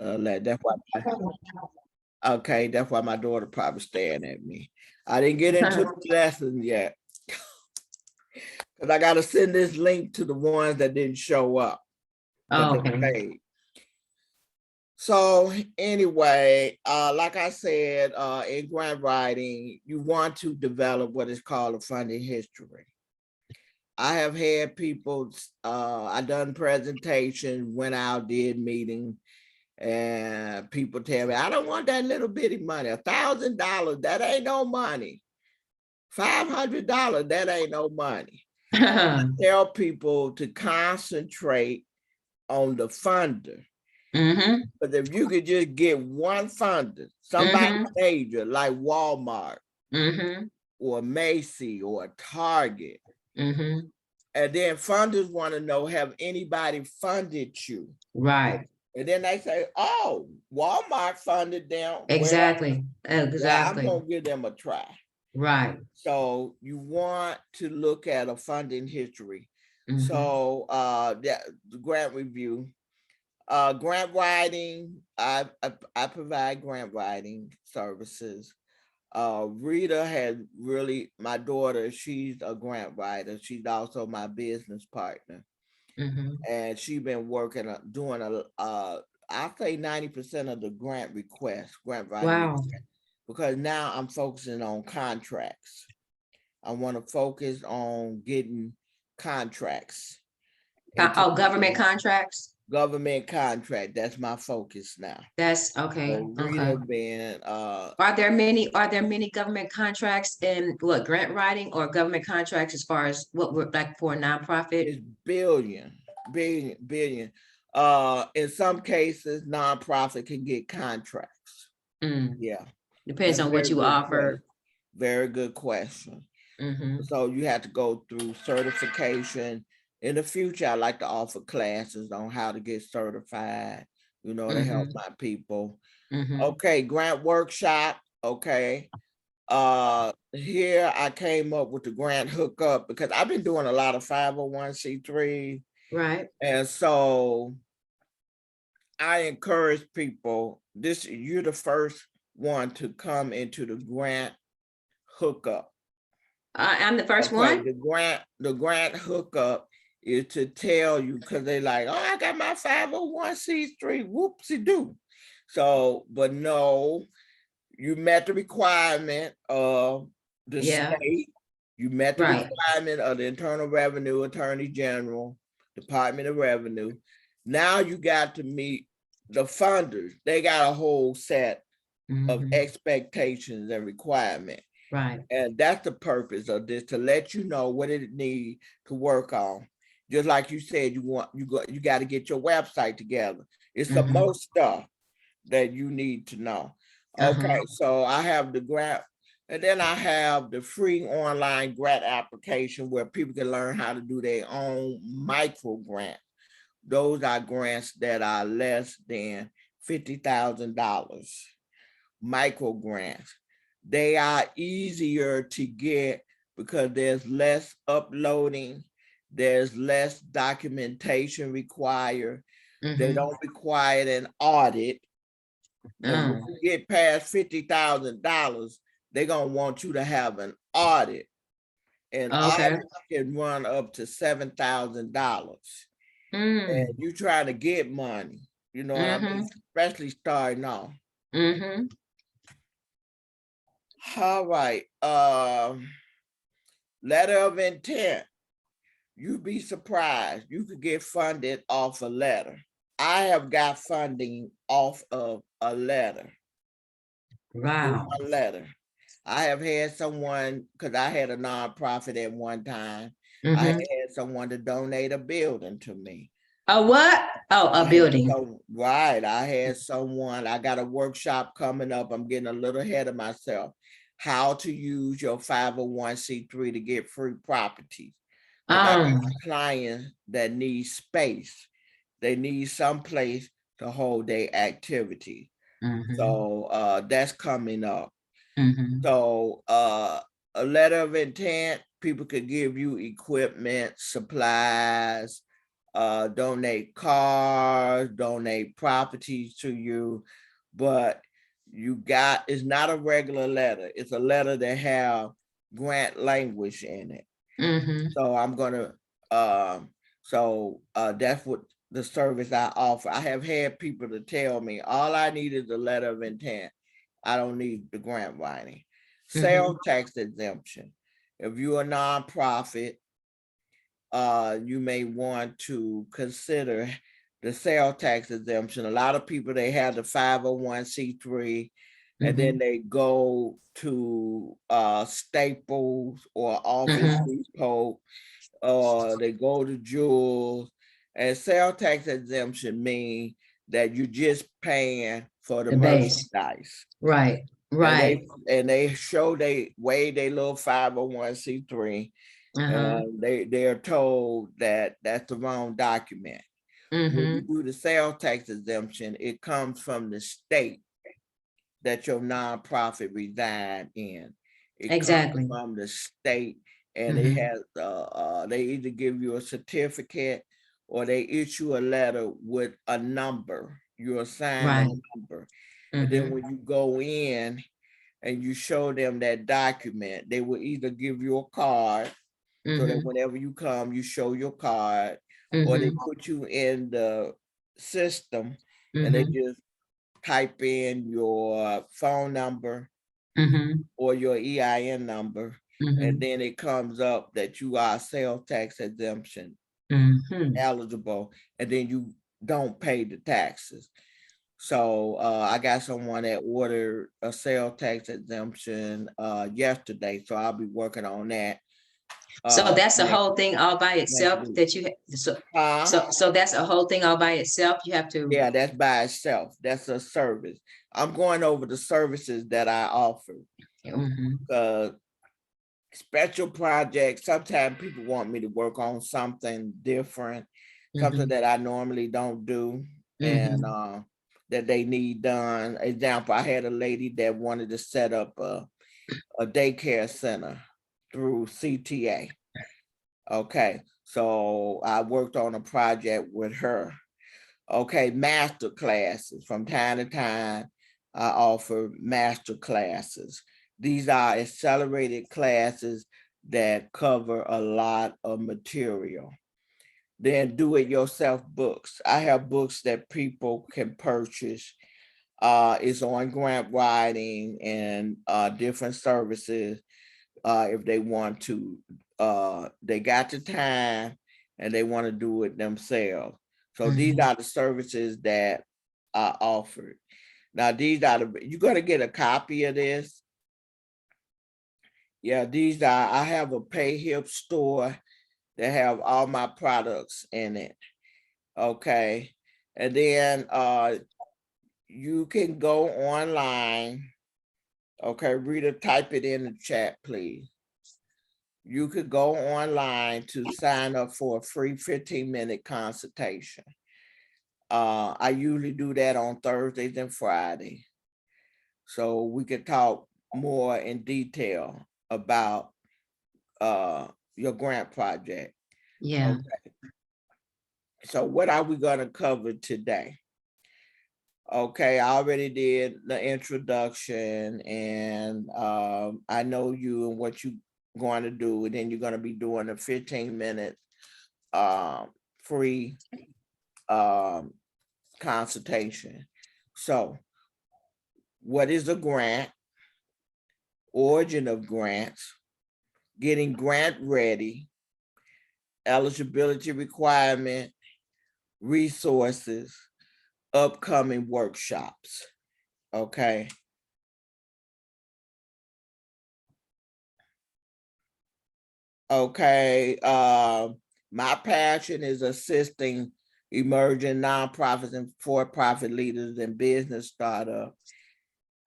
That's why. Okay, that's why my daughter probably staring at me. I didn't get into the lesson yet because I got to send this link to the ones that didn't show up because they Okay. paid. So anyway, like I said, in grant writing, you want to develop what is called a funding history. I have had people, I done presentations, went out, did meetings, and people tell me, I don't want that little bitty money. $1,000, that ain't no money. $500, that ain't no money. Tell people to concentrate on the funder. But if you could just get one funder, somebody major like Walmart or Macy or Target, and then funders want to know, have anybody funded you? Right. And then they say, oh, Walmart funded them. Exactly. Well, Exactly. I'm going to give them a try. Right. So you want to look at a funding history. So the grant review, grant writing, I provide grant writing services. Rita had really, my daughter, she's a grant writer. She's also my business partner. And she's been working, doing I say 90% of the grant requests, grant writing. Wow. Because now I'm focusing on contracts. I want to focus on getting contracts. Oh, government contracts? Government contract. That's my focus now. That's okay. So Rita being, are there many government contracts in what, grant writing, or government contracts as far as what we're like for a nonprofit? It's billion. In some cases, nonprofit can get contracts. Yeah. Depends on what you offer. Very good question. So you have to go through certification. In the future, I like to offer classes on how to get certified, to help my people. Okay, grant workshop. Okay. Here I came up with the grant hookup because I've been doing a lot of 501c3. Right. And so I encourage people, you're the first one to come into the grant hookup. I'm the first one. The grant hookup is to tell you, because they're like, oh, I got my 501c3, whoopsie do. So, but no, you met the requirement of the state. You met the requirement of the Internal Revenue, Attorney General, Department of Revenue. Now you got to meet the funders. They got a whole set of expectations and requirements. Right. And that's the purpose of this, to let you know what it needs to work on. Just like you said, you got to get your website together. It's some more stuff that you need to know. Okay, so I have the grant, and then I have the free online grant application where people can learn how to do their own micro grant. Those are grants that are less than $50,000. Micro grants. They are easier to get because there's less uploading, there's less documentation required. They don't require an audit. When you get past $50,000, they're gonna want you to have an audit. And audit can run up to $7,000. And you trying to get money, you know what I mean? Especially starting off. All right. Letter of intent. You'd be surprised. You could get funded off a letter. I have got funding off of a letter. Wow. A letter. I have had someone, because I had a nonprofit at one time. I had someone to donate a building to me. A what? Oh, a building. Right. I had someone, I got a workshop coming up. I'm getting a little ahead of myself. How to use your 501c3 to get free properties. I got clients that need space. They need some place to hold their activity. So that's coming up. So a letter of intent, people could give you equipment, supplies, donate cars, donate properties to you, but it's not a regular letter. It's a letter that have grant language in it. Mm-hmm. So I'm gonna, that's what the service I offer. I have had people to tell me, all I need is a letter of intent. I don't need the grant writing. Sales tax exemption. If you're a nonprofit, you may want to consider the sales tax exemption. A lot of people, they have the 501c3, and then they go to Staples or Office Depot, or they go to Jewels. And sales tax exemption mean that you're just paying for the base. merchandise. Right, right. And they show they weigh their little 501c3, and they are told that that's the wrong document. When you do the sales tax exemption, it comes from the state that your nonprofit reside in. It Exactly. comes from the state, and it has they either give you a certificate or they issue a letter with a number. You assign a number, and then when you go in and you show them that document, they will either give you a card, so that whenever you come, you show your card, or they put you in the system and they just type in your phone number or your EIN number, and then it comes up that you are sales tax exemption eligible, and then you don't pay the taxes. So I got someone that ordered a sales tax exemption yesterday, so I'll be working on that. So that's a whole thing all by itself that you, so that's a whole thing all by itself. You have to. Yeah, that's by itself. That's a service. I'm going over the services that I offer. Special projects, sometimes people want me to work on something different, something that I normally don't do, and that they need done. Example, I had a lady that wanted to set up a daycare center through CTA. Okay, so I worked on a project with her. Okay, master classes. From time to time, I offer master classes. These are accelerated classes that cover a lot of material. Then do-it-yourself books. I have books that people can purchase. It's on grant writing and different services if they want to. They got the time and they want to do it themselves. So these are the services that are offered. Now you're gonna get a copy of this. Yeah, I have a PayHip store that have all my products in it. Okay. And then you can go online. Okay, Rita, type it in the chat, please. You could go online to sign up for a free 15-minute consultation. I usually do that on Thursdays and Fridays. So we could talk more in detail about your grant project. Yeah. Okay. So what are we going to cover today? Okay, I already did the introduction, and I know you and what you're going to do, and then you're going to be doing a 15-minute free consultation. So what is a grant? Origin of grants, getting grant ready, eligibility requirement, resources, upcoming workshops. Okay. Okay. My passion is assisting emerging nonprofits and for-profit leaders and business startups,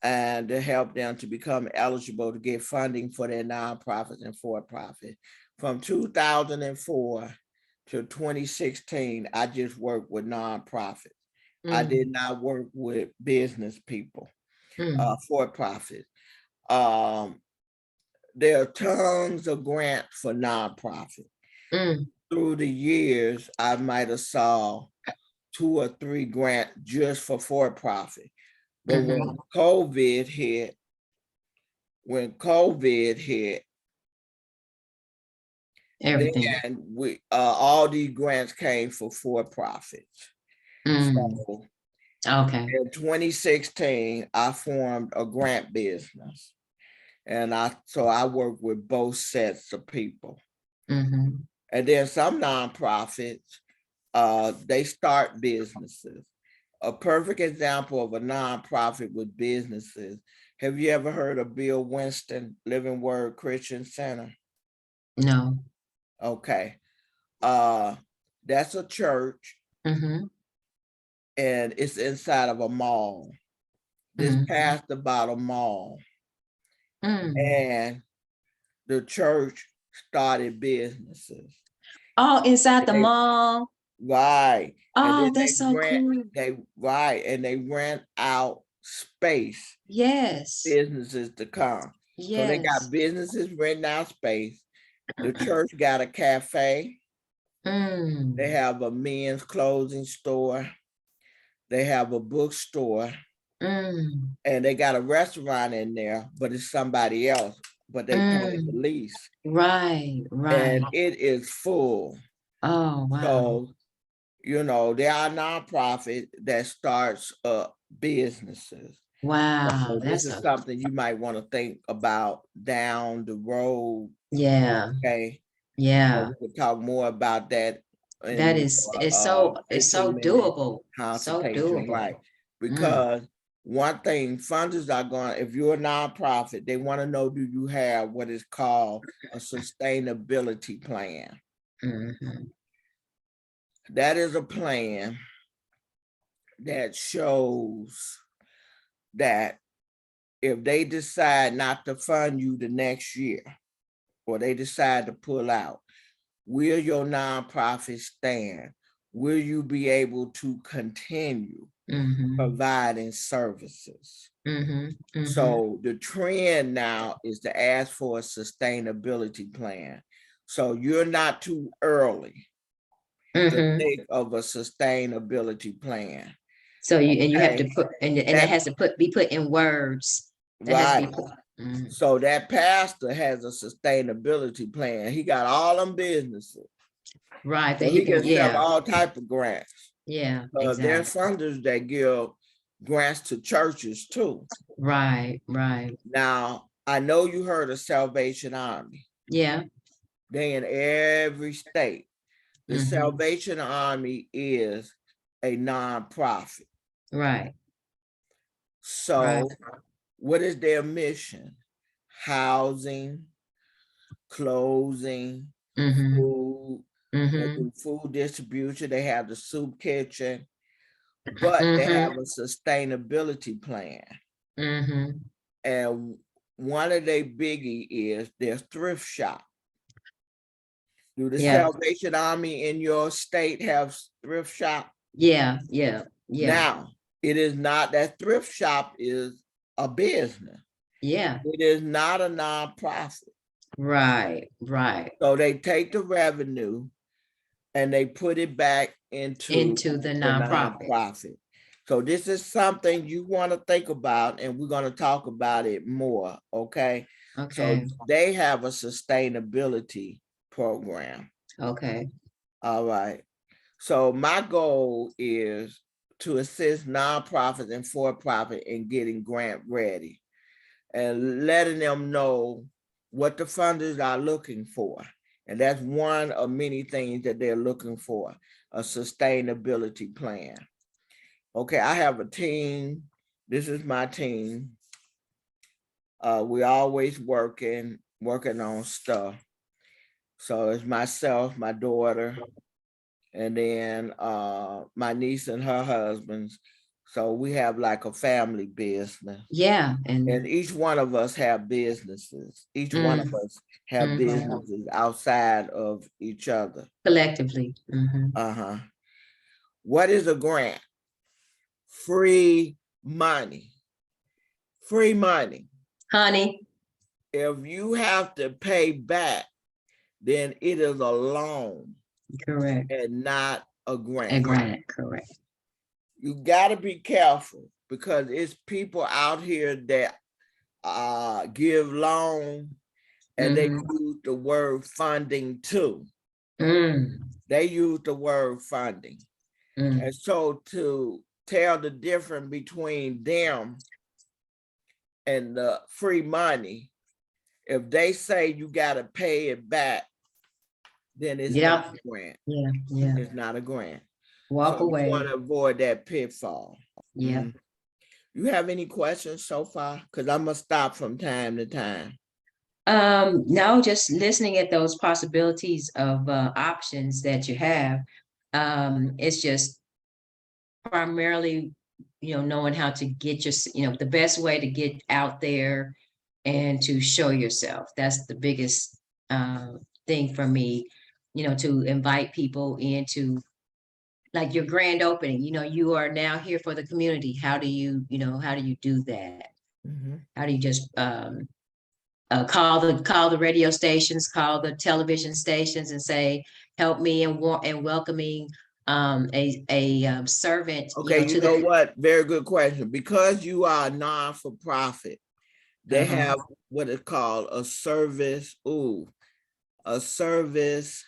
and to help them to become eligible to get funding for their nonprofits and for-profit. From 2004 to 2016, I just worked with nonprofits. I did not work with business people, for-profit. There are tons of grants for nonprofit. through the years, I might have saw 2 or 3 grants just for profit. But when COVID hit, Everything. then we all these grants came for profits. So Okay. in 2016, I formed a grant business. And I work with both sets of people. Mhm. And then some nonprofits, they start businesses. A perfect example of a nonprofit with businesses. Have you ever heard of Bill Winston Living Word Christian Center? No. Okay. That's a church Mhm. and it's inside of a mall. This Mhm. passed about a mall. Mm. And the church started businesses. Oh, inside the They mall. Right. And Oh, then that's so cool. they rent out space, Yes. businesses to come. So they Yes. got businesses renting out space. The church got a cafe. They Mm. have a men's clothing store. They have a bookstore. Mm. And they got a restaurant in there, but it's somebody else, but they pay the Mm. lease. Right. Right. And it is full. Oh, wow. So there are nonprofit that starts up businesses. Wow. So this That's is a, something you might want to think about down the road. yeah. Okay. Yeah. We could talk more about that That in is, it's so 15-minute doable. So consultation, doable. right? Mm. Because one thing funders are going, if you're a nonprofit, they want to know, do you have what is called a sustainability plan? Mhm. That is a plan that shows that if they decide not to fund you the next year, or they decide to pull out, will your nonprofit stand? Will you be able to continue Mhm. providing services? Mhm. Mhm. So the trend now is to ask for a sustainability plan. So you're not too early to Mhm. think of a sustainability plan. So you have to Okay, put, and it that has to be put in words. That has to be right. put. Mhm. So that pastor has a sustainability plan. He got all them businesses. Right. That So he he can, can sell yeah. all type of grants. Yeah, There's exactly. funders that give grants to churches too. Right, right. Now, I know you heard of Salvation Army. Yeah. They in every state. The Salvation Army is a nonprofit. Right, right. So what is their mission? Housing, clothing, Mm-hmm. food. They Mm-hmm. do food distribution. They have the soup kitchen, but they Mm-hmm. have a sustainability plan. Mm-hmm. And one of their biggie is their thrift shop. Do the Yeah. Salvation Army in your state have thrift shop? Yeah. Yeah. Yeah. Now, it is not that thrift shop is a business. Yeah. It is not a nonprofit. Right. Right. So they take the revenue and they put it back into Into the the nonprofit. nonprofit. So this is something you want to think about, and we're going to talk about it more. Okay. So Okay. they have a sustainability program. Okay. All right. So my goal is to assist nonprofits and for-profit in getting grant ready and letting them know what the funders are looking for. And that's one of many things that they're looking for, a sustainability plan. Okay, I have a team. This is my team. We're always working on stuff. So it's myself, my daughter, and then my niece and her husbands. So we have like a family business. Yeah. And each one of us have businesses. Each one of us have businesses outside of each other. Collectively. Mm-hmm. Uh-huh. What is a grant? Free money. Free money. Honey. If you have to pay back, then it is a loan. Correct. and not a And grant. grant, correct. You gotta be careful because it's people out here that give loan and they Mhm. use the word funding too. Mm, They use the word funding. mm. And so to tell the difference between them and the free money, if they say you gotta pay it back, then it's not Yeah, a grant. yeah, yeah. It's not a grant. Walk So you away. want to avoid that pitfall. Yeah. Mhm. You have any questions so far? Because I'm gonna stop from time to time. No, just listening at those possibilities of options that you have. It's just primarily, knowing how to get your, the best way to get out there and to show yourself. That's the biggest thing for me, to invite people into like your grand opening. You are now here for the community. How do you do that? Mhm. How do you just call the radio stations, call the television stations, and say, "Help me in welcoming a servant, Okay, you to know the." what? Very good question. Because you are a non-for-profit, they Uh-huh. have what is called a service, a service,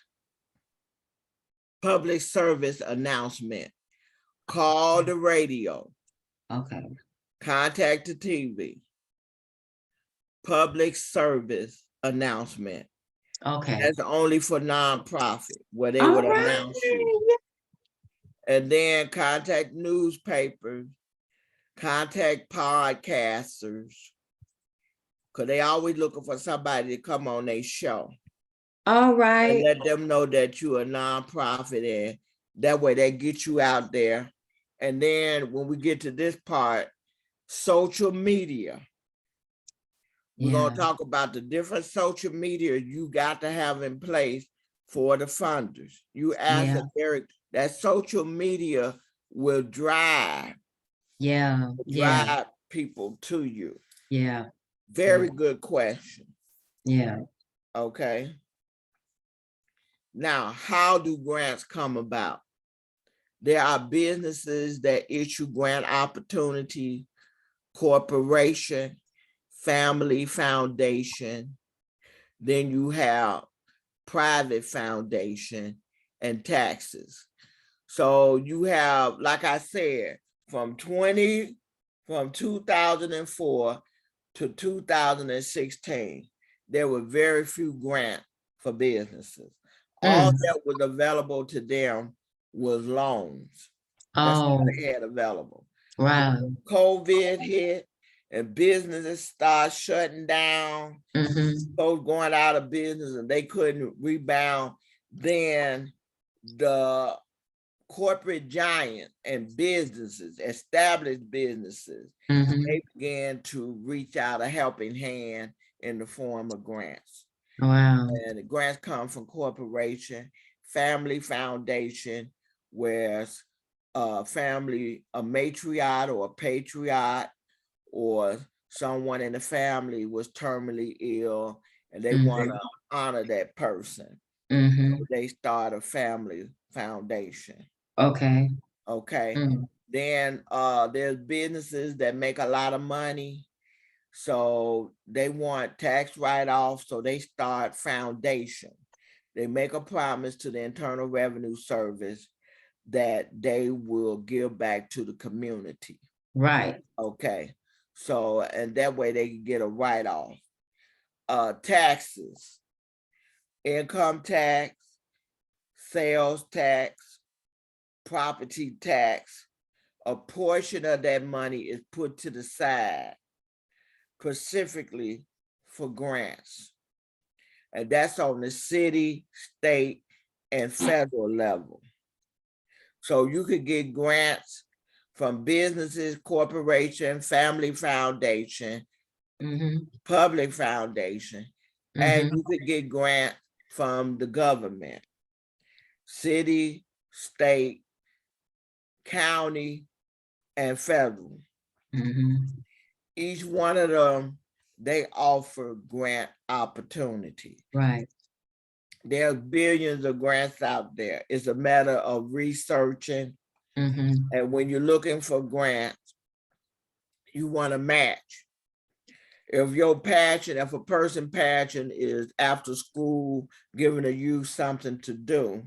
public service announcement. Call the radio, Okay. contact the TV, public service announcement. Okay. That's only for nonprofit, where they All would announce you. right. And then contact newspapers, contact podcasters, because they always looking for somebody to come on their show All and right. let them know that you're a nonprofit, and that way they get you out there. And then when we get to this part, social media. We're Yeah. going to talk about the different social media you got to have in place for the funders. You ask Yeah. that social media will Yeah. Yeah. drive people to you. Yeah. Very good question. Yeah. Okay. Now, how do grants come about? There are businesses that issue grant opportunity, corporation, family foundation. Then you have private foundation and taxes. So you have, like I said, from 2004 to 2016, there were very few grants for businesses. All that was available to them was loans. That's all Oh, they had available. wow. COVID hit and businesses start shutting down, Mm-hmm. those going out of business and they couldn't rebound. Then the corporate giant and businesses, established businesses, Mm-hmm. they began to reach out a helping hand in the form of grants. Wow. And the grants come from corporation, family foundation, where a matriarch or a patriarch or someone in the family was terminally ill and they want to honor that person. Mm-hmm. They start a family foundation. Okay. Okay. Then there's businesses that make a lot of money. So they want tax write-off. So they start foundation. They make a promise to the Internal Revenue Service that they will give back to the community. Right. Okay. So, and that way they can get a write-off. Taxes, income tax, sales tax, property tax. A portion of that money is put to the side specifically for grants. And that's on the city, state, and federal level. So you could get grants from businesses, corporation, family foundation, public foundation, and you could get grants from the government, city, state, county, and federal. Each one of them, they offer grant opportunity. Right. There's billions of grants out there. It's a matter of researching. And when you're looking for grants, you want to match. If your passion, if a person passion is after school, giving a youth something to do,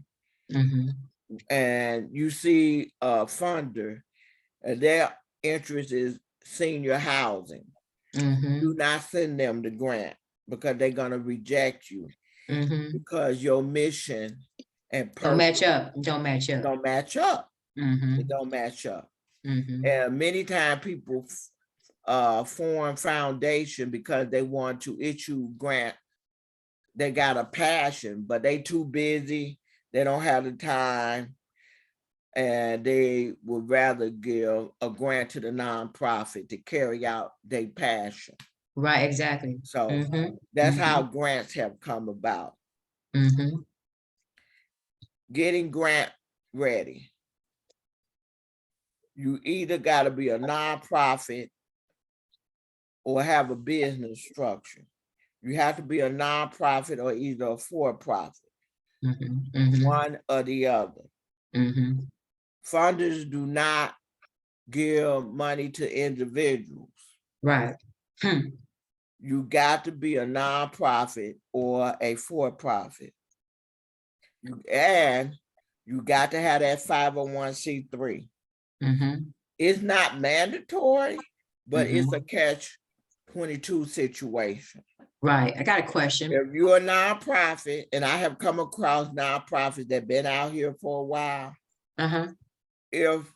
and you see a funder and their interest is senior housing, do not send them the grant because they're going to reject you because your mission and Don't purpose match up. Don't match up. don't match up. Mhm, It don't match up. mhm. And many times people form foundation because they want to issue grant. They got a passion, but they too busy. They don't have the time. And they would rather give a grant to the nonprofit to carry out their passion. Right, exactly. So Mhm, that's how grants have come about. mhm. Getting grant ready. You either got to be a nonprofit or have a business structure. You have to be a nonprofit or either a for-profit, one or the other. Funders do not give money to individuals. Right. You got to be a nonprofit or a for-profit. And you got to have that 501c3. It's not mandatory, but it's a catch-22 situation. Right. I got a question. If you're a nonprofit, and I have come across nonprofits that been out here for a while, if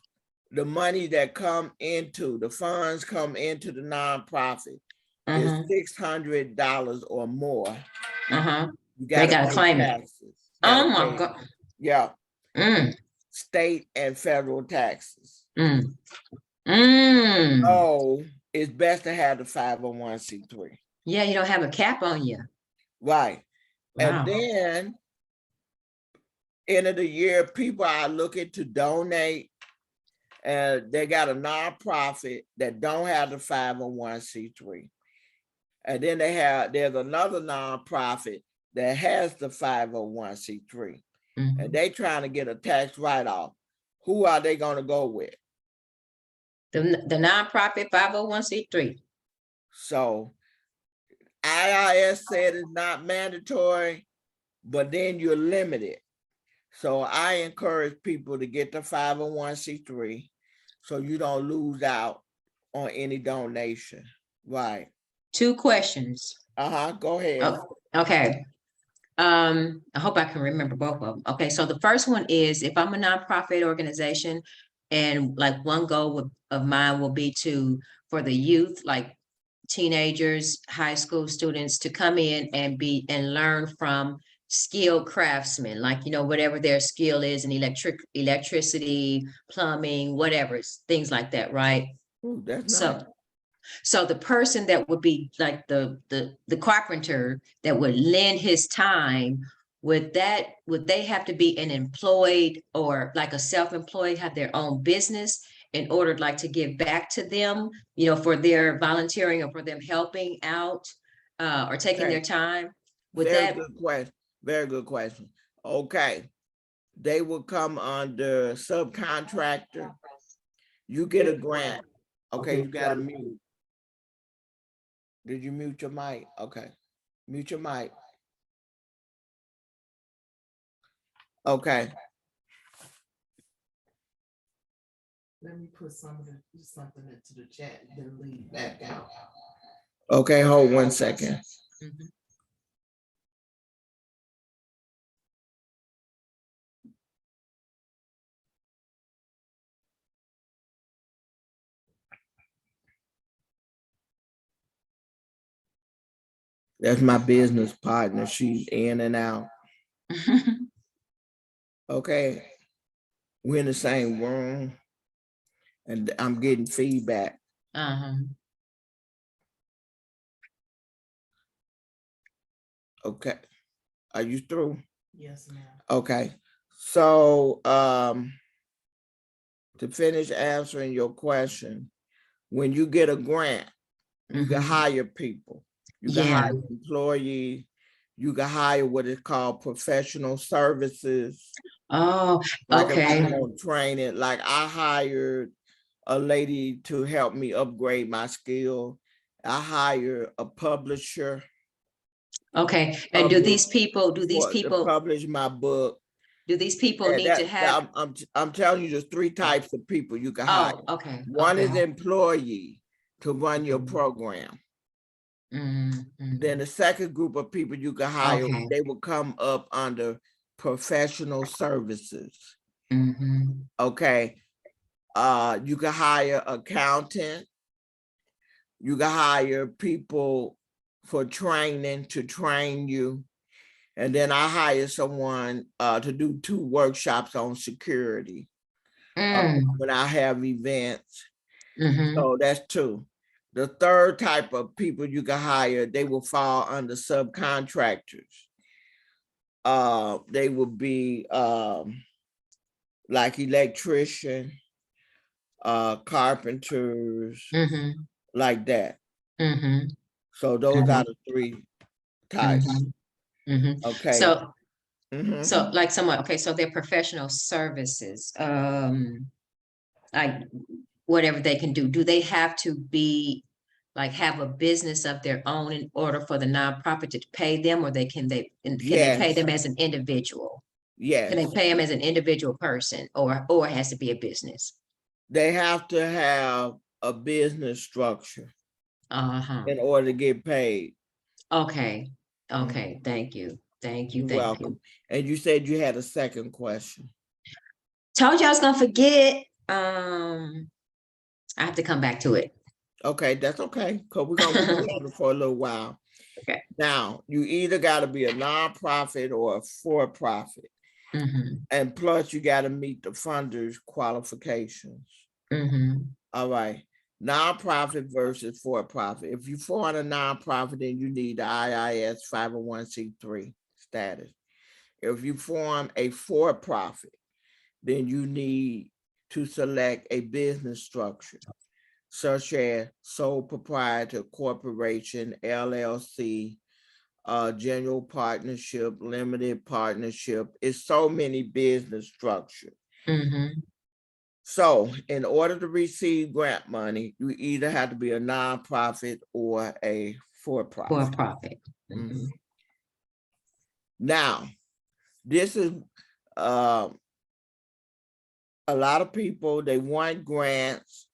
the money that come into, the funds come into the nonprofit is $600 or more, you They gotta gotta pay claim it. taxes. Oh my God. Yeah, Mm, state and federal taxes. mm, mm. So it's best to have the 501c3. Yeah, you don't have a cap on you. Right. And Wow. then end of the year, people are looking to donate, and they got a nonprofit that don't have the 501c3. And then there's another nonprofit that has the 501c3. And they trying to get a tax write-off. Who are they going to go with? The nonprofit 501c3. So IRS said it's not mandatory, but then you're limited. So I encourage people to get the 501c3 so you don't lose out on any donation. Right. 2 questions. Go ahead. Oh, okay. I hope I can remember both of them. Okay, so the first one is if I'm a nonprofit organization and like one goal of mine will be for the youth, like teenagers, high school students to come in and learn from skilled craftsmen, like, whatever their skill is in electricity, plumbing, whatever, things like that, right? Ooh, that's So, nice. so the person that would be like the carpenter that would lend his time, would they have to be an employed or like a self-employed, have their own business in order like to give back to them, for their volunteering or for them helping out or taking their time? Would Very that? good question. Very good question. Okay. They will come under subcontractor. You get a grant. Okay, you got to mute. Did you mute your mic? Okay. Mute your mic. Okay. Let me put something into the chat, then leave back out. Okay, hold 1 second. That's my business partner. She's in and out. Okay. We're in the same room and I'm getting feedback. Okay. Are you through? Yes, ma'am. Okay. So to finish answering your question, when you get a grant, you can hire people. You can hire employees. You can hire what is called professional services. Oh, Like if okay. you want training, like I hired a lady to help me upgrade my skill. I hired a publisher Okay. And do these people, to publish my book. And need to have, I'm telling you, there's three types of people you can hire. oh, okay, One is okay. employee to run your Mhm. program. Mhm, Then the second group of people you can hire, okay. they will come up under professional services. Mhm, Okay. You can hire accountant. You can hire people for training to train you. And then I hire someone to do 2 workshops on security mm, when I have events. mhm, So that's 2. The third type of people you can hire, they will fall under subcontractors. They will be like electrician, carpenters, mhm, like that. mhm, So those are the 3 types. mhm, mhm. Okay. So, Mhm. like someone, okay, so they're professional services, like whatever they can do. Do they have to be, like, have a business of their own in order for the nonprofit to pay them, or can they pay Yes, them as an individual? Can they yes. pay them as an individual person, or it has to be a business? They have to have a business structure Uh-huh. in order to get paid. Okay. Mhm. Okay. Thank you. Thank you. You're Thank you. welcome. And you said you had a second question. Told you I was gonna forget. I have to come back to it. Okay, that's okay, because we're gonna be together for a little while. Okay. Now, you either gotta be a nonprofit or a for-profit, Mhm, and plus you gotta meet the funders' qualifications. mhm, All right, nonprofit versus for-profit. If you form a nonprofit, then you need the IIS 501c3 status. If you form a for-profit, then you need to select a business structure, such as sole proprietor corporation, LLC, general partnership, limited partnership. It's so many business structures. mhm. So in order to receive grant money, you either have to be a nonprofit or a For for-profit. profit. Mhm. Mhm, Now, this is a lot of people, they want grants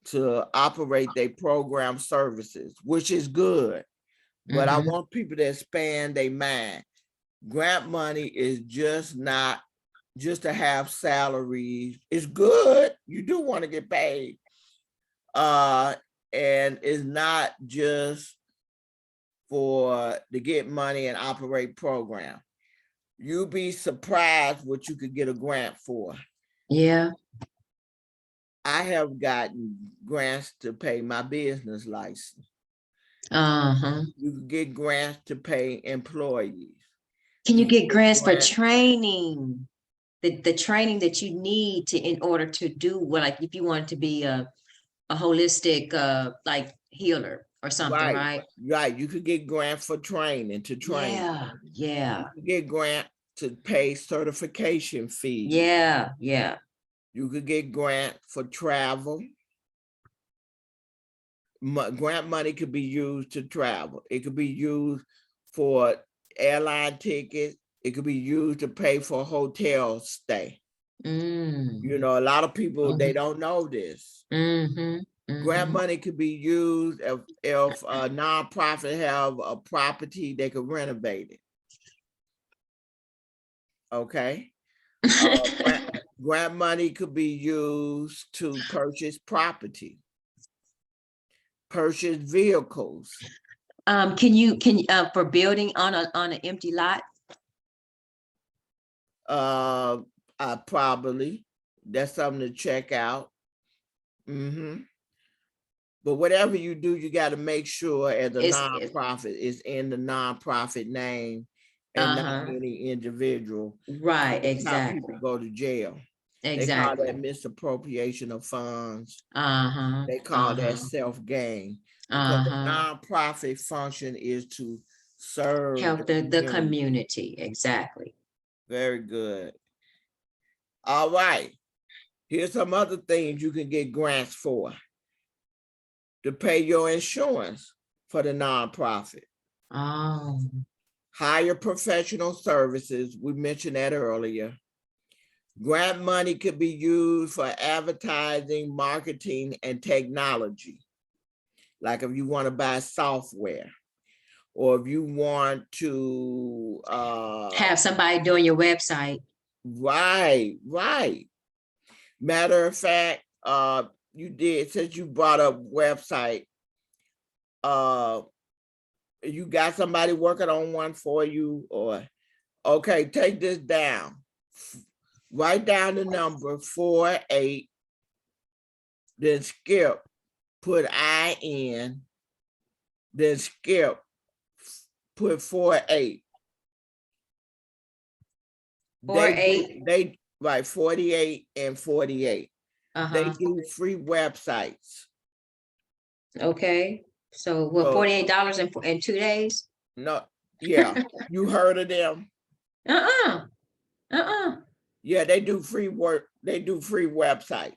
to operate their program services, which is good. But I mhm. want people to expand their mind. Grant money is just not just to have salaries. It's good. You do want to get paid. And it's not just for to get money and operate program. You'd be surprised what you could get a grant for. Yeah. I have gotten grants to pay my business license. Uh-huh. You can get grants to pay employees. Can you get grants for grants- training? The training that you need in order to do, well, like if you want to be a holistic like healer or something, Right, right? right. You could get grant for training to train. Yeah, yeah, You could get grant to pay certification fees. yeah, yeah. You could get grant for travel. Grant money could be used to travel. It could be used for airline tickets. It could be used to pay for hotel stay. You know, a lot of people, they don't know this. Grant money could be used if a nonprofit have a property, they could renovate it. Okay. Grant money could be used to purchase property, purchase vehicles. Can you for building on an empty lot? Probably that's something to check out. But whatever you do, you got to make sure as a nonprofit is in the nonprofit name and not any individual. Right, That's how exactly, people go to jail. They call that misappropriation of funds. They call that self-gain because the nonprofit function is to serve help the the community. community, exactly. Very good. All right. Here's some other things you can get grants for. To pay your insurance for the nonprofit. Oh, Hire professional services. We mentioned that earlier. Grant money could be used for advertising, marketing, and technology. Like if you want to buy software, or if you want to have somebody doing your website. right. Matter of fact, you did, since you brought up website, you got somebody working on one for you, or okay, take this down. Write down the number 48, then skip, put IN, then skip, put 48. 48. They right, 48 and 48. They Uh-huh. do free websites. Okay. So what, So- $48 in 2 days? No, yeah, you heard of them? Uh-uh. Uh-uh. Yeah, they do free work. They do free websites.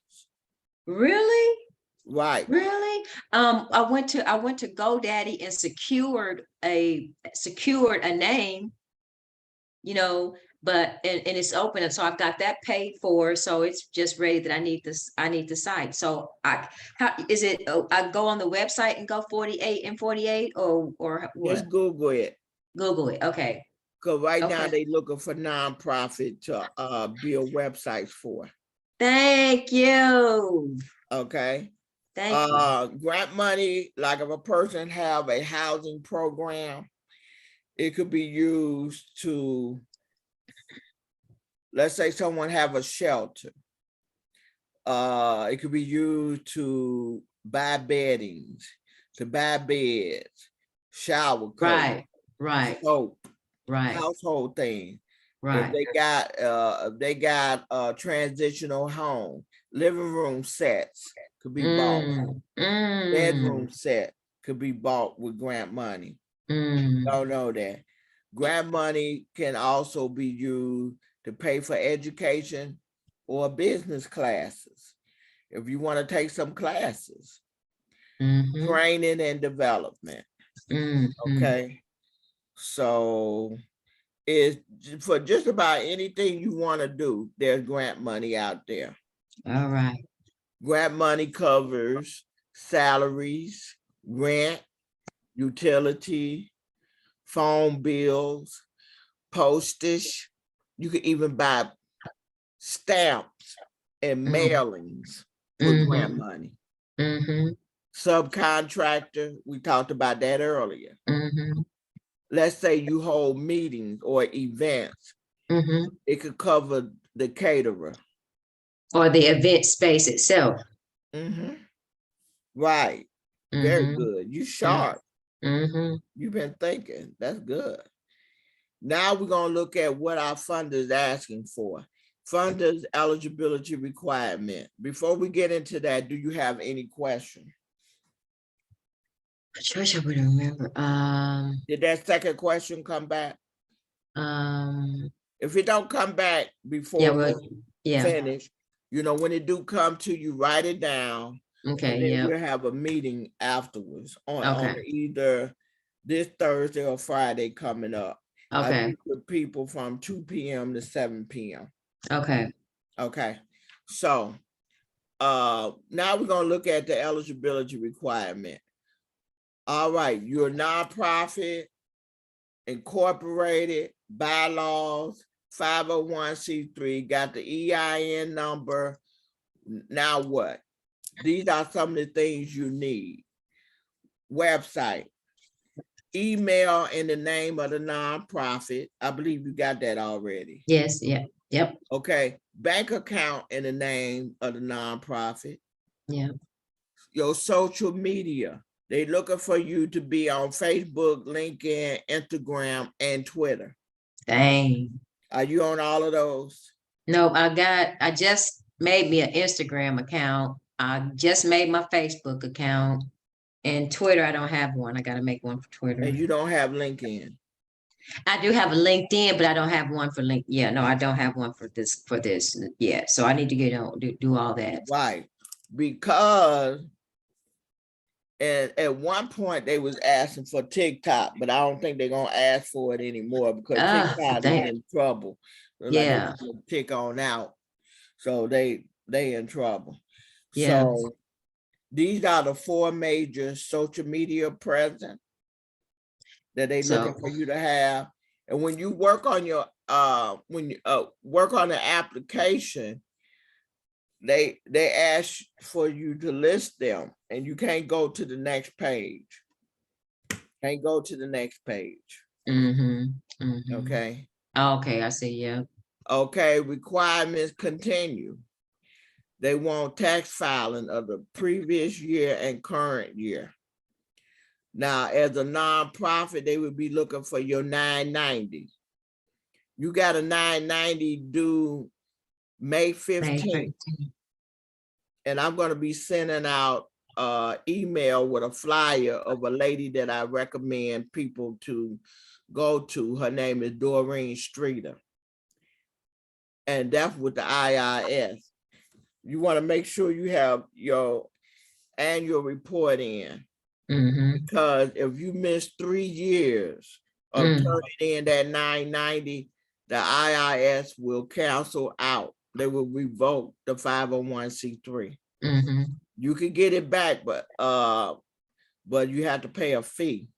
Really? Right. Really? I went to GoDaddy and secured a name, but and it's open, and so I've got that paid for. So it's just ready that I need the site. So how is it? I go on the website and go 48 and 48, or what? Just Google it. Google it. Okay. Cause right now Okay. they looking for nonprofit to build websites for. Thank you. Okay. Thank you. Grant money, like if a person have a housing program, it could be used to, let's say someone have a shelter. It could be used to buy beddings, to buy beds, shower curtains, Right. soap, Right. household things. If Right. they got a transitional home, living room sets could be bought. Bedroom set could be bought with grant money. Don't know that. Grant money can also be used to pay for education or business classes. If you want to take some classes, training and development. Okay. So it's for just about anything you want to do, there's grant money out there. All right. Grant money covers salaries, rent, utility, phone bills, postage. You can even buy stamps and mailings with grant money. Subcontractor, we talked about that earlier. Let's say you hold meetings or events. It could cover the caterer. Or the event space itself. Right. Very good. You sharp. You've been thinking. That's good. Now we're going to look at what our funders asking for. Funders eligibility requirement. Before we get into that, do you have any questions? I wish I would remember. Did that second question come back? If it don't come back before we finish, when it do come to you, write it down. Okay. And then Yeah. we'll have a meeting afterwards on Okay. either this Thursday or Friday coming up. I Okay. meet with people from 2 p.m. to 7 p.m. Okay. Okay. So now we're going to look at the eligibility requirement. All right. You're a nonprofit, incorporated, bylaws, 501c3, got the EIN number. Now what? These are some of the things you need. Website, email in the name of the nonprofit. I believe you got that already. Yes. Yeah. Yep. Okay. Bank account in the name of the nonprofit. Yeah. Your social media. They looking for you to be on Facebook, LinkedIn, Instagram, and Twitter. Dang. Are you on all of those? No, I just made me an Instagram account. I just made my Facebook account, And Twitter, I don't have one. I gotta make one for Twitter. And you don't have LinkedIn. I do have a LinkedIn, but I don't have one for link. Yeah, no, I don't have one for this yet. So I need to get on, do all that. Right. Because at one point they was asking for TikTok, but I don't think they're gonna ask for it anymore because TikTok is dang. in trouble. Like Yeah. they tick on out. So they in trouble. Yeah. So these are the 4 major social media present that they So- looking for you to have. And when you work on your work on the application, they ask for you to list them, and you can't go to the next page. Can't go to the next page. Okay. Okay, I see. Yeah. Okay, requirements continue. They want tax filing of the previous year and current year. Now, as a nonprofit, they would be looking for your 990. You got a 990 due May 15th. And I'm going to be sending out email with a flyer of a lady that I recommend people to go to. Her name is Doreen Streeter. And that's with the IRS. You want to make sure you have your annual report in. Because if you miss 3 years of turning in that 990, the IRS will cancel out. They will revoke the 501c3. You can get it back, but you have to pay a fee.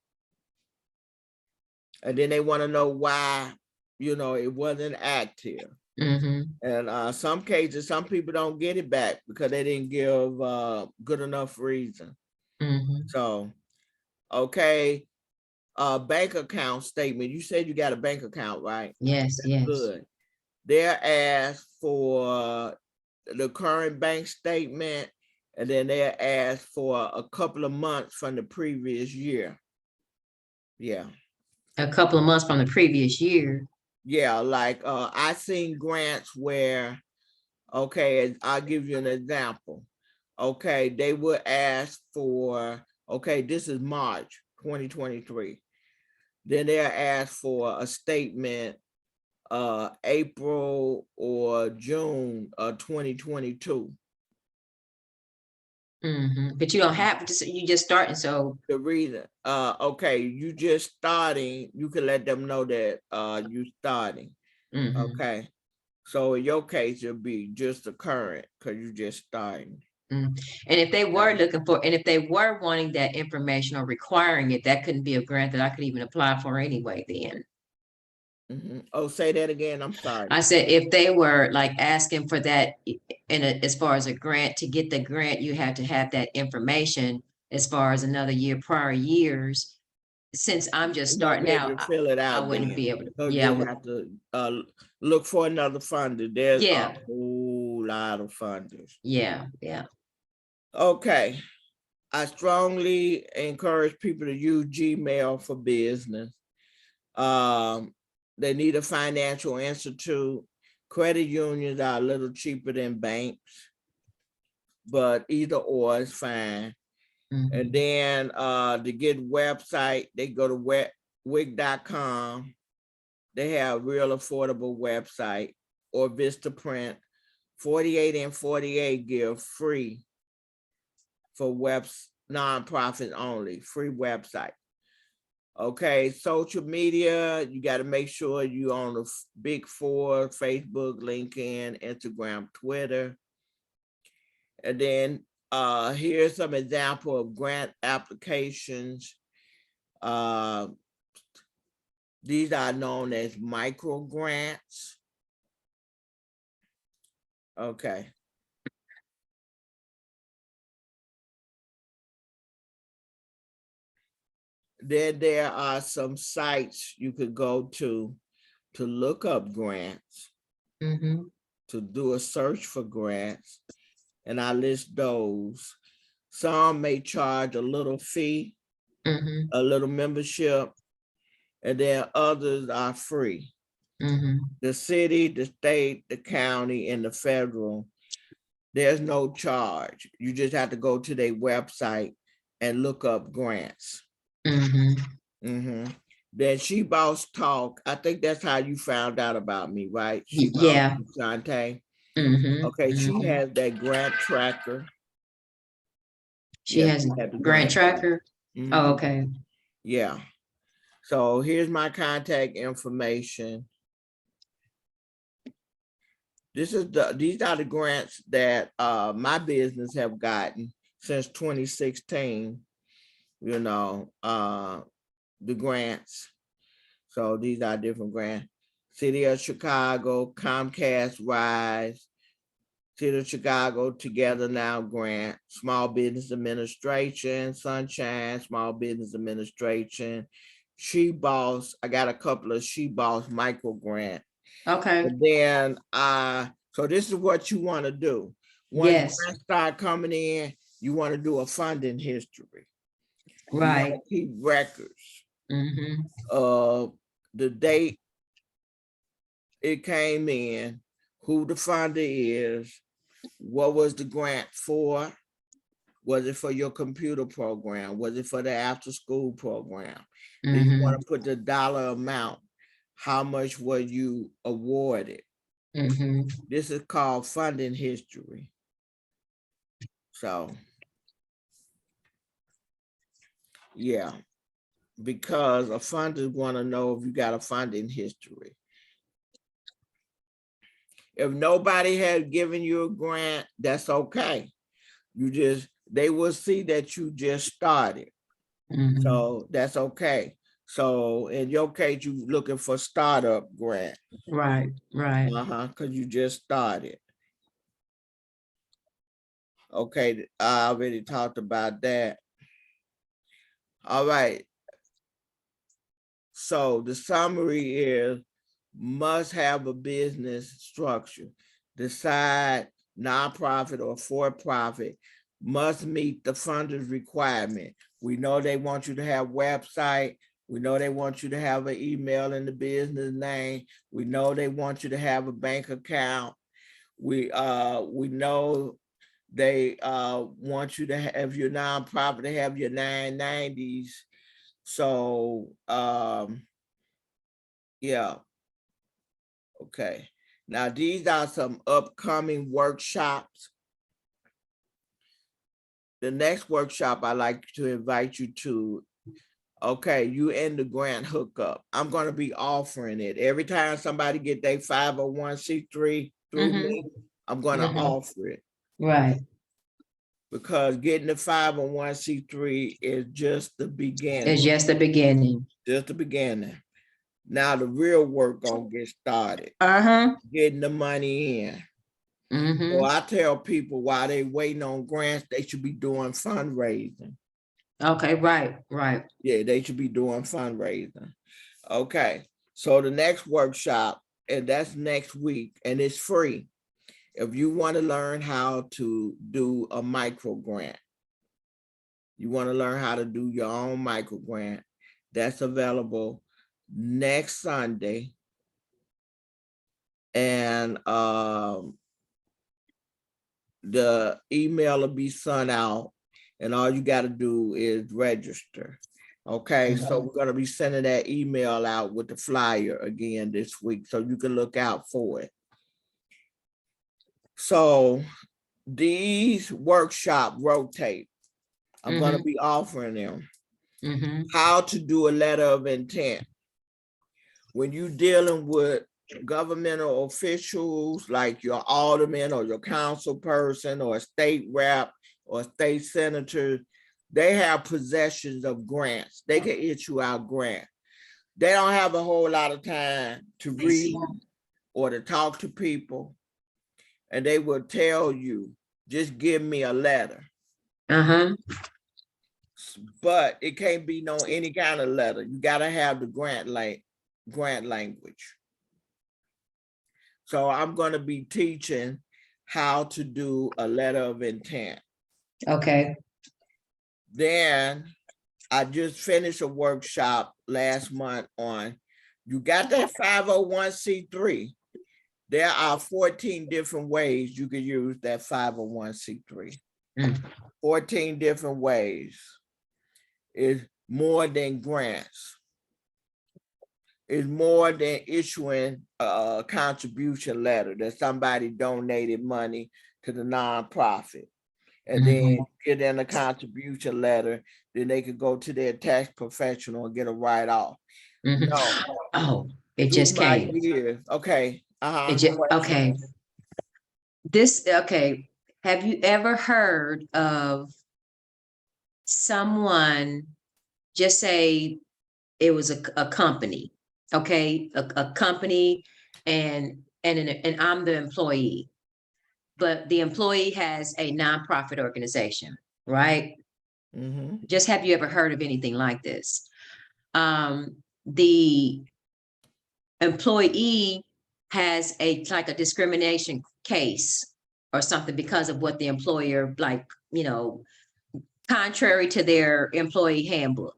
And then they want to know why, it wasn't active. And some cases, some people don't get it back because they didn't give good enough reason. So, okay, bank account statement. You said you got a bank account, right? Yes, yes. Good. They're asked for the current bank statement, and then they're asked for a couple of months from the previous year. Yeah. A couple of months from the previous year. Yeah, like I seen grants where, okay, I'll give you an example. Okay, they would ask for, okay, this is March 2023. Then they're asked for a statement April or June of 2022. But you don't have to, you just starting, so. The reason, okay, you just starting, you can let them know that you starting. Okay. So in your case, it'll be just the current because you just starting. And if they were looking for, and if they were wanting that information or requiring it, that couldn't be a grant that I could even apply for anyway then. Oh, say that again. I'm sorry. I said, if they were like asking for that as far as a grant, to get the grant, you had to have that information as far as another year, prior years. Since I'm just You won't starting be able out, to fill it out. I wouldn't then. be able to. So Yeah, you have to look for another funder. There's Yeah. a whole lot of funders. yeah. Okay. I strongly encourage people to use Gmail for business. They need a financial institute. Credit unions are a little cheaper than banks, but either or is fine. And then to get website, they go to wig.com. They have real affordable website, or Vistaprint. 48 and 48 give free for nonprofits only, free website. Okay, social media, you got to make sure you on the big 4, Facebook, LinkedIn, Instagram, Twitter. And then here's some example of grant applications. These are known as micro grants. Okay. Then there are some sites you could go to look up grants, to do a search for grants, and I list those. Some may charge a little fee, a little membership, and then others are free. The city, the state, the county, and the federal, there's no charge. You just have to go to their website and look up grants. Mm-hmm. Then She Boss Talk. I think that's how you found out about me, right? She Boss Yeah. Shante. Mm-hmm. Okay, she Mm-hmm. has that grant tracker. She Yes, has she a had the grant tracker. Mhm. Oh, okay. Yeah. So here's my contact information. These are the grants that my business have gotten since 2016. You know, the grants. So these are different grants. City of Chicago, Comcast Rise, City of Chicago Together Now grant, Small Business Administration, Sunshine, Small Business Administration, She Boss. I got a couple of She Boss micro grant. Okay. And then so this is what you want to do. Once Yes. grants start coming in, you want to do a funding history. You want Right. to keep records Mm-hmm. of the date it came in, who the funder is, what was the grant for? Was it for your computer program? Was it for the after school program? Then you want to put the dollar amount. How much were you awarded? Mm-hmm. This is called funding history. So, yeah, because a funder want to know if you got a funding history. If nobody had given you a grant, that's okay. They will see that you just started. Mm-hmm. So that's okay. So in your case, you looking for startup grant. Right. Right. Because you just started. Okay, I already talked about that. All right. So the summary is must have a business structure. Decide nonprofit or for-profit must meet the funder's requirement. We know they want you to have website. We know they want you to have an email in the business name. We know they want you to have a bank account. We know they want you to have your nonprofit to have your 990s. So yeah. Okay. Now these are some upcoming workshops. The next workshop I like to invite you to, okay, you in the grant hookup. I'm going to be offering it. Every time somebody get their 501c3 through me, I'm going to offer it. Right. Because getting the 501c3 is just the beginning. It's just the beginning. Just the beginning. Now the real work gonna get started. Getting the money in. So I tell people while they waiting on grants, they should be doing fundraising. Okay, right, right. Yeah, they should be doing fundraising. Okay, so the next workshop, and that's next week, and it's free. If you want to learn how to do a micro grant, you want to learn how to do your own micro grant, that's available next Sunday. And the email will be sent out, and all you got to do is register. Okay, so we're going to be sending that email out with the flyer again this week, so you can look out for it. So these workshops rotate. I'm going to be offering them. How to do a letter of intent. When you're dealing with governmental officials like your alderman or your council person or a state rep or state senator, they have possessions of grants. They can issue out grants. They don't have a whole lot of time to read or to talk to people. And they will tell you, just give me a letter. But it can't be no any kind of letter. You got to have the grant language. So I'm going to be teaching how to do a letter of intent. Okay. Then I just finished a workshop last month on, you got that 501c3. There are 14 different ways you can use that 501c3. 14 different ways. is more than grants. It's more than issuing a contribution letter that somebody donated money to the nonprofit. And then get in a contribution letter, then they could go to their tax professional and get a write-off. Mhm. No, Oh, it through just my came. years, okay, It just, question. okay. Okay, have you ever heard of someone, just say it was a company, okay, a company, and I'm the employee, but the employee has a nonprofit organization, right? Mhm. Just have you ever heard of anything like this? The employee has like a discrimination case or something because of what the employer, like, contrary to their employee handbook,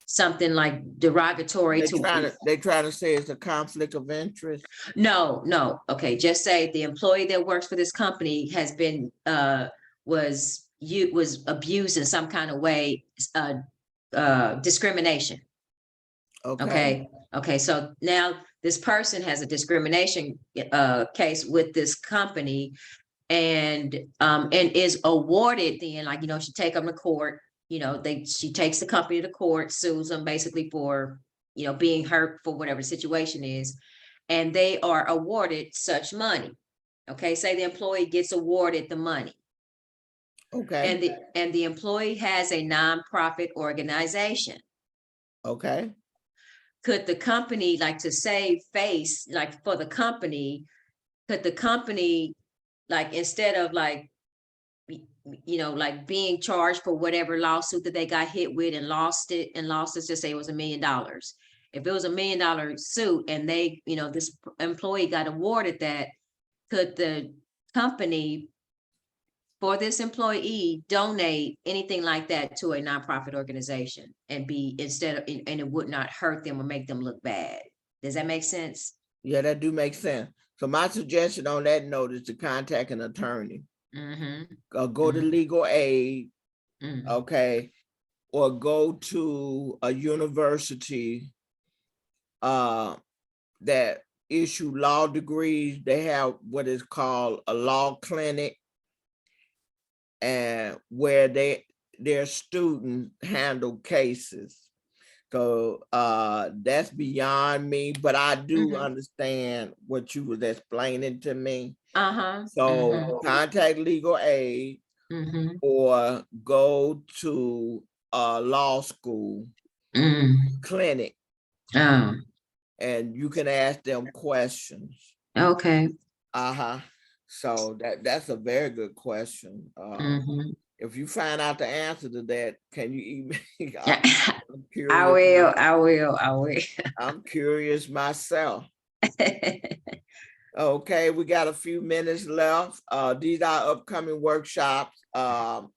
something like derogatory to. They trying to say it's a conflict of interest. No, okay, just say the employee that works for this company has been, was abused in some kind of way, discrimination. Okay, Okay, so now this person has a discrimination case with this company, and is awarded, then, like, she take them to court, she takes the company to court, sues them basically for, being hurt for whatever the situation is, and they are awarded such money. Okay, say the employee gets awarded the money, okay, and the employee has a nonprofit organization. okay. Could the company, like, to save face, like, for the company, could the company, like, instead of, like, like, being charged for whatever lawsuit that they got hit with and lost it, let's just say it was $1 million. If it was $1 million suit and they, this employee got awarded that, could the company, for this employee, donate anything like that to a nonprofit organization and and it would not hurt them or make them look bad? Does that make sense? Yeah, that do make sense. So my suggestion on that note is to contact an attorney. Go to legal aid, okay, or go to a university that issue law degrees. They have what is called a law clinic, and where their students handle cases. So that's beyond me, but I do understand what you was explaining to me. So contact legal aid or go to a law school clinic and you can ask them questions. Okay. So that's a very good question. If you find out the answer to that, can you email? I'm curious. I will. I'm curious myself. Okay, we got a few minutes left. These are upcoming workshops. I'm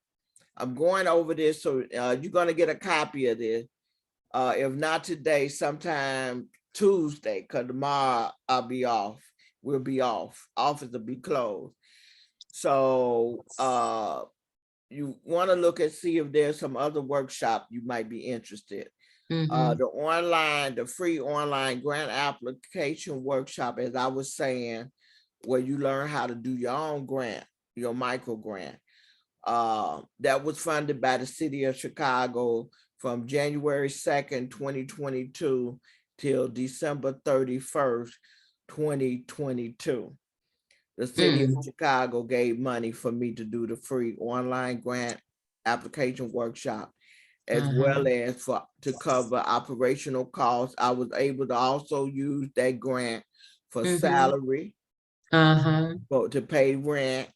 going over this, so you're gonna get a copy of this. If not today, sometime Tuesday, because tomorrow I'll be off. We'll be off. Office will be closed. So you want to look and see if there's some other workshop you might be interested. The free online grant application workshop, as I was saying, where you learn how to do your own grant, your micro grant. That was funded by the city of Chicago from January 2nd, 2022 till December 31st, 2022. The city of Chicago gave money for me to do the free online grant application workshop, as well as to cover operational costs. I was able to also use that grant for salary, to pay rent,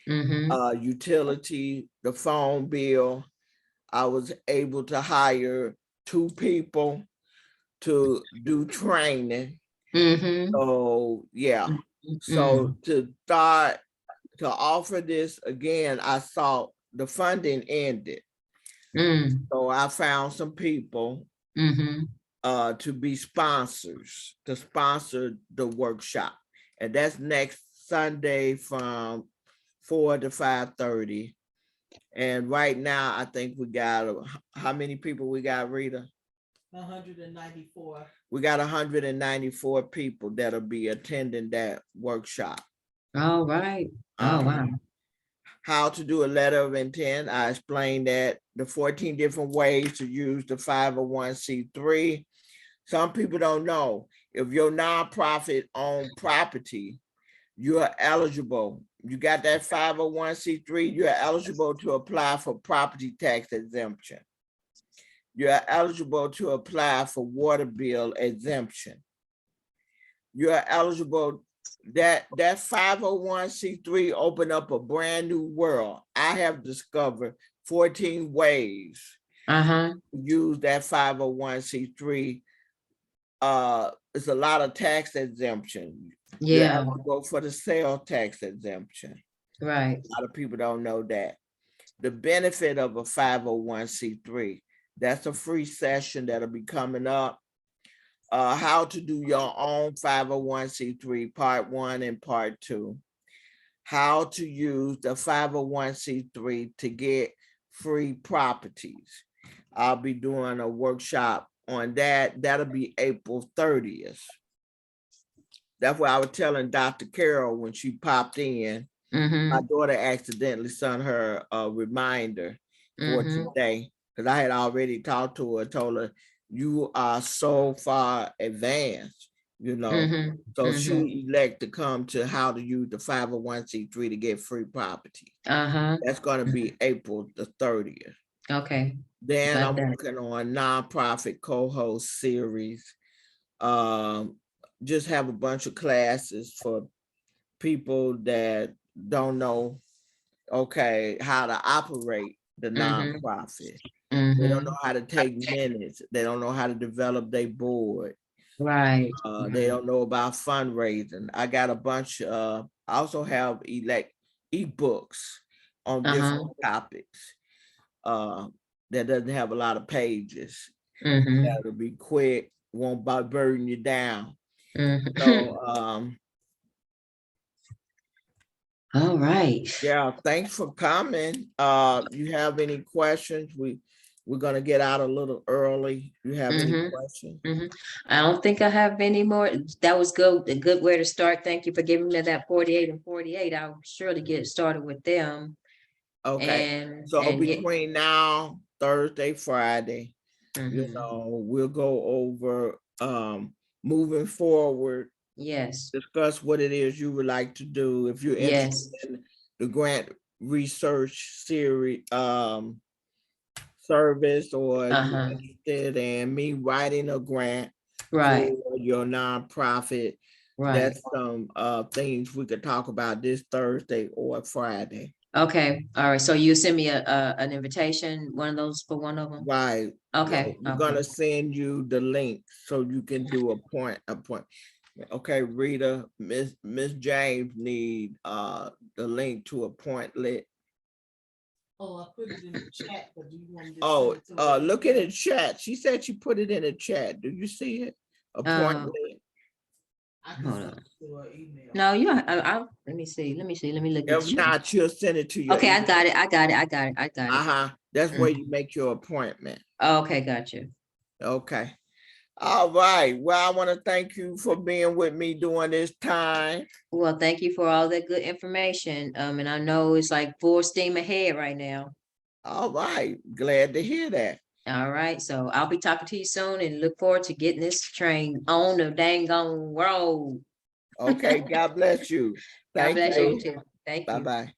utility, the phone bill. I was able to hire 2 people to do training. So yeah. So to offer this again, I saw the funding ended. So I found some people to be sponsors, to sponsor the workshop. And that's next Sunday from 4 to 5:30. And right now, I think we got, how many people we got, Rita? 194. We got 194 people that'll be attending that workshop. All right. Oh, wow. How to do a letter of intent. I explained that, the 14 different ways to use the 501c3. Some people don't know, if your nonprofit owned property, you're eligible. You got that 501c3, you're eligible to apply for property tax exemption. You're eligible to apply for water bill exemption. You're eligible, that 501c3 open up a brand new world. I have discovered 14 ways Uh-huh. to use that 501c3. It's a lot of tax exemption. You're Yeah, eligible for the sales tax exemption. right. A lot of people don't know that. The benefit of a 501c3, that's a free session that'll be coming up. How to do your own 501c3, part 1 and part 2. How to use the 501c3 to get free properties. I'll be doing a workshop on that. That'll be April 30th. That's what I was telling Dr. Carol when she popped in. Mm-hmm. My daughter accidentally sent her a reminder for Mm-hmm. today, because I had already talked to her, told her, you are so far advanced, you know. Mm-hmm. So Mhm. she elect to come to how to use the 501c3 to get free property. Uh-huh. That's gonna be April the 30th. Okay. Then Got I'm that. working on nonprofit co-host series. Just have a bunch of classes for people that don't know, okay, how to operate the Mhm. nonprofit. They don't Mm-hmm. know how to take minutes. They don't know how to develop their board. Right. They don't know about fundraising. I got a bunch. I also have ebooks on Uh-huh. different topics. That doesn't have a lot of pages. Mm-hmm. That'll be quick, won't burden you down. Mm-hmm. So All right. yeah, thanks for coming. You have any questions? We're gonna get out a little early. You have any Mhm. questions? I don't think I have any more. That was good, a good way to start. Thank you for giving me that 48 and 48. I'll surely get started with them Okay, so and get. between now, Thursday, Friday, you Mhm. know, we'll go over moving forward, Yes, discuss what it is you would like to do. If you're interested yes, in the grant research series service, or if you're uh-huh, interested in me writing a grant right, for your nonprofit, right. that's some things we could talk about this Thursday or Friday. Okay, all right. So you send me an invitation, one of those for one of them? Right. Okay, We're okay. gonna send you the link so you can do a point. Okay, Rita, Miss James need the link to a Pointlet. Oh, I put it in the chat, but do you want me to? Oh, send it to her look at email? the chat. She said she put it in the chat. Do you see it? A Pointlet. I can Hold send on. it to her email. No, let me see, let me look at If you. not, she'll send it to you. Okay, I got it, I got it, I got it, I got it. Uh-huh. That's where you make your appointment. Okay, got you. Okay. All right. Well, I want to thank you for being with me during this time. Well, thank you for all that good information. And I know it's like full steam ahead right now. All right. Glad to hear that. All right, so I'll be talking to you soon and look forward to getting this train on the dang on road. Okay. God bless you. God Thank bless you you. too. Thank you. Bye-bye.